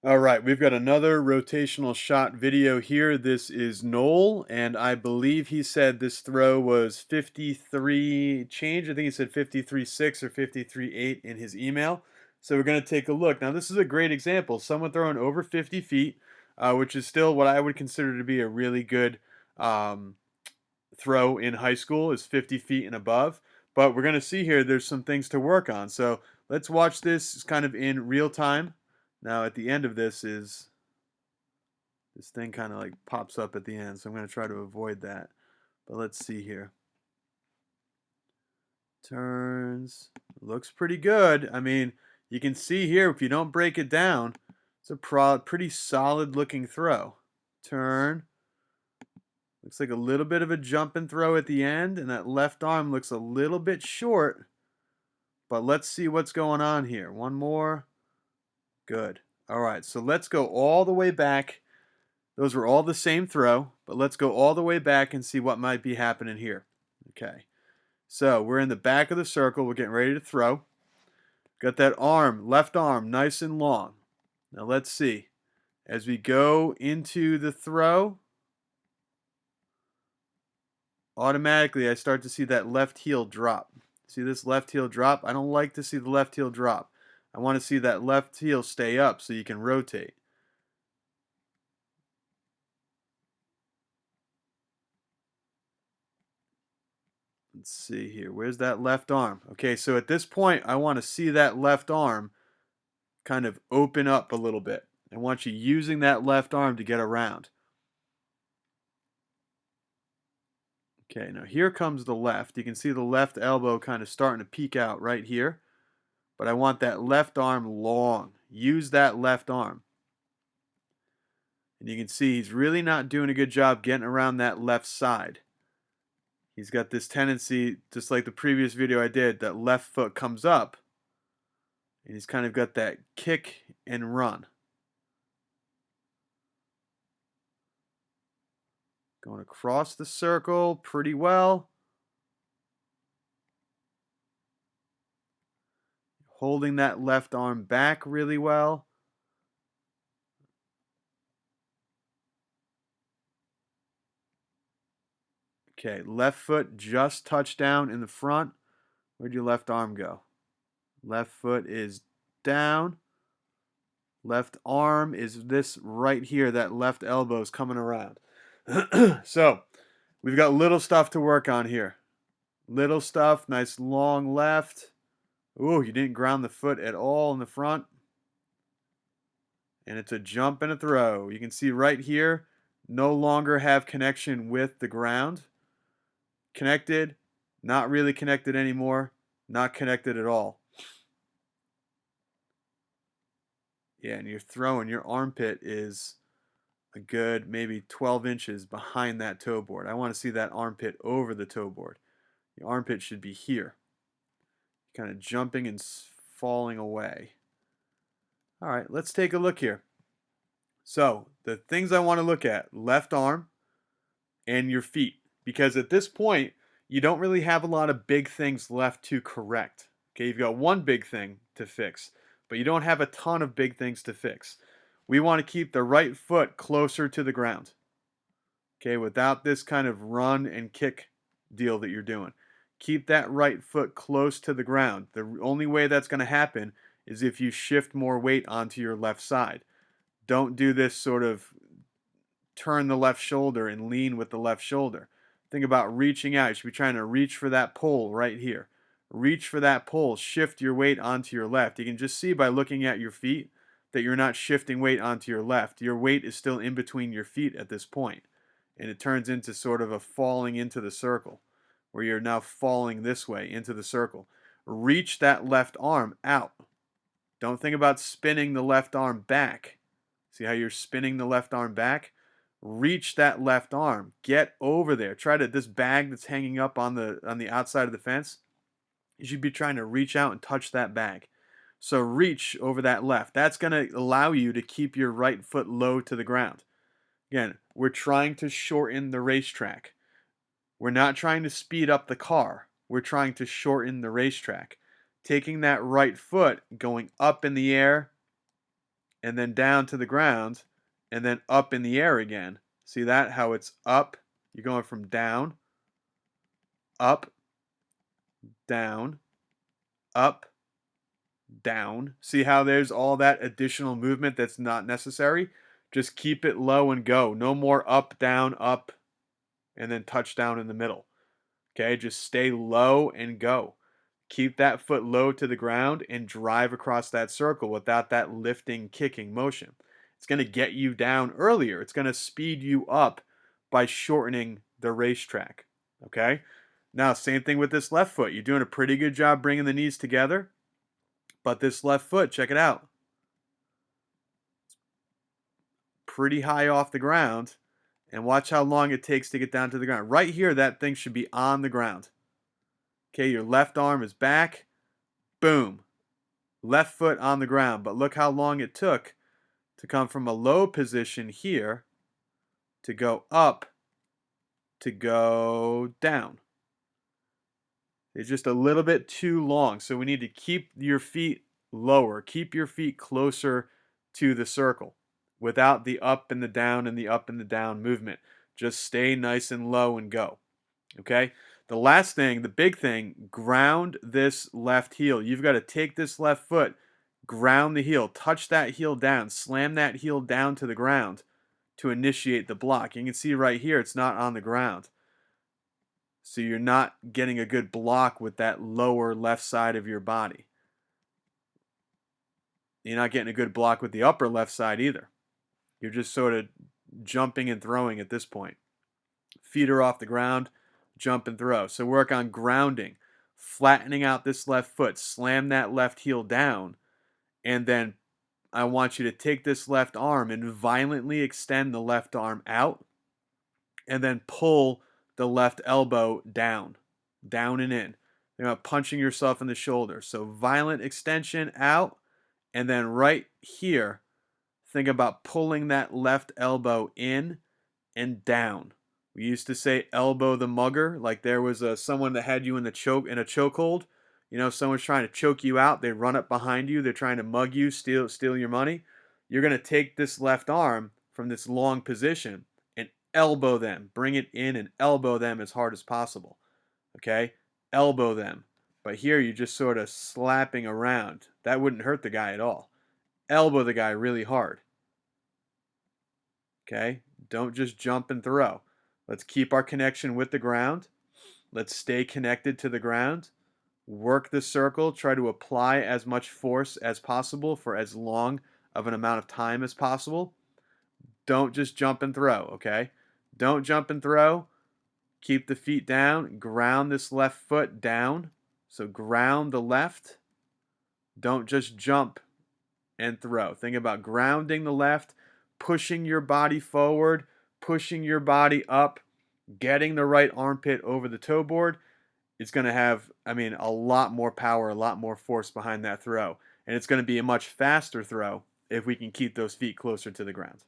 All right, we've got another rotational shot video here. This is Noel, and I believe he said this throw was 53 change. I think he said 53.6 or 53.8 in his email. So we're going to take a look. Now, this is a great example. Someone throwing over 50 feet, which is still what I would consider to be a really good um, throw in high school, is 50 feet and above. But we're going to see here there's some things to work on. So let's watch this kind of in real time. Now, at the end of this is this thing kind of like pops up at the end, so I'm going to try to avoid that. But let's see here. Turns. Looks pretty good. I mean, you can see here, if you don't break it down, it's a pretty solid looking throw. Turn. Looks like a little bit of a jump and throw at the end, and that left arm looks a little bit short. But let's see what's going on here. One more. Good. All right, so let's go all the way back. Those were all the same throw, but let's go all the way back and see what might be happening here. Okay, so we're in the back of the circle. We're getting ready to throw. Got that arm, left arm, nice and long. Now let's see. As we go into the throw, automatically I start to see that left heel drop. See this left heel drop? I don't like to see the left heel drop. I want to see that left heel stay up so you can rotate. Let's see here. Where's that left arm? Okay, so at this point, I want to see that left arm kind of open up a little bit. I want you using that left arm to get around. Okay, now here comes the left. You can see the left elbow kind of starting to peek out right here. But I want that left arm long. Use that left arm. And you can see he's really not doing a good job getting around that left side. He's got this tendency, just like the previous video I did, that left foot comes up. And he's kind of got that kick and run. Going across the circle pretty well. Holding that left arm back really well. Okay, left foot just touched down in the front. Where'd your left arm go? Left foot is down. Left arm is this right here. That left elbow is coming around. So, we've got little stuff to work on here. Little stuff, nice long left. Ooh, you didn't ground the foot at all in the front. And it's a jump and a throw. You can see right here, no longer have connection with the ground. Connected, not really connected anymore, not connected at all. Yeah, and you're throwing, your armpit is a good maybe 12 inches behind that toe board. I want to see that armpit over the toe board. The armpit should be here. Kind of jumping and falling away. All right, let's take a look here. So, the things I want to look at, left arm and your feet. Because at this point, you don't really have a lot of big things left to correct. Okay, you've got one big thing to fix, but you don't have a ton of big things to fix. We want to keep the right foot closer to the ground. Okay, without this kind of run and kick deal that you're doing. Keep that right foot close to the ground. The only way that's going to happen is if you shift more weight onto your left side. Don't do this sort of turn the left shoulder and lean with the left shoulder. Think about reaching out. You should be trying to reach for that pole right here. Reach for that pole. Shift your weight onto your left. You can just see by looking at your feet that you're not shifting weight onto your left. Your weight is still in between your feet at this point. And it turns into sort of a falling into the circle, where you're now falling this way into the circle. Reach that left arm out. Don't think about spinning the left arm back. See how you're spinning the left arm back? Reach that left arm. Get over there. Try to, this bag that's hanging up on the outside of the fence, you should be trying to reach out and touch that bag. So reach over that left. That's going to allow you to keep your right foot low to the ground. Again, we're trying to shorten the racetrack. We're not trying to speed up the car. We're trying to shorten the racetrack. Taking that right foot, going up in the air, and then down to the ground, and then up in the air again. See that? How it's up? You're going from down, up, down, up, down. See how there's all that additional movement that's not necessary? Just keep it low and go. No more up, and then touchdown in the middle. Okay, just stay low and go. Keep that foot low to the ground and drive across that circle without that lifting, kicking motion. It's going to get you down earlier. It's going to speed you up by shortening the racetrack. Okay? Now, same thing with this left foot. You're doing a pretty good job bringing the knees together, but this left foot, check it out. Pretty high off the ground. And watch how long it takes to get down to the ground. Right here, that thing should be on the ground. Okay, your left arm is back. Boom. Left foot on the ground. But look how long it took to come from a low position here to go up to go down. It's just a little bit too long. So we need to keep your feet lower. Keep your feet closer to the circle without the up and the down and the up and the down movement. Just stay nice and low and go. Okay? The last thing, the big thing, ground this left heel. You've got to take this left foot, ground the heel, touch that heel down, slam that heel down to the ground to initiate the block. You can see right here, it's not on the ground. So you're not getting a good block with that lower left side of your body. You're not getting a good block with the upper left side either. You're just sort of jumping and throwing at this point. Feet are off the ground, jump and throw. So work on grounding, flattening out this left foot, slam that left heel down, and then I want you to take this left arm and violently extend the left arm out, and then pull the left elbow down and in. You're not punching yourself in the shoulder. So violent extension out, and then right here, think about pulling that left elbow in and down. We used to say elbow the mugger, like there was someone that had you in a chokehold. You know, someone's trying to choke you out. They run up behind you. They're trying to mug you, steal your money. You're going to take this left arm from this long position and elbow them. Bring it in and elbow them as hard as possible. Okay? Elbow them. But here you're just sort of slapping around. That wouldn't hurt the guy at all. Elbow the guy really hard. Okay? Don't just jump and throw. Let's keep our connection with the ground. Let's stay connected to the ground. Work the circle. Try to apply as much force as possible for as long of an amount of time as possible. Don't just jump and throw, okay? Don't jump and throw. Keep the feet down. Ground this left foot down. So ground the left. Don't just jump and throw. Think about grounding the left, pushing your body forward, pushing your body up, getting the right armpit over the toe board. It's going to have, a lot more power, a lot more force behind that throw. And it's going to be a much faster throw if we can keep those feet closer to the ground.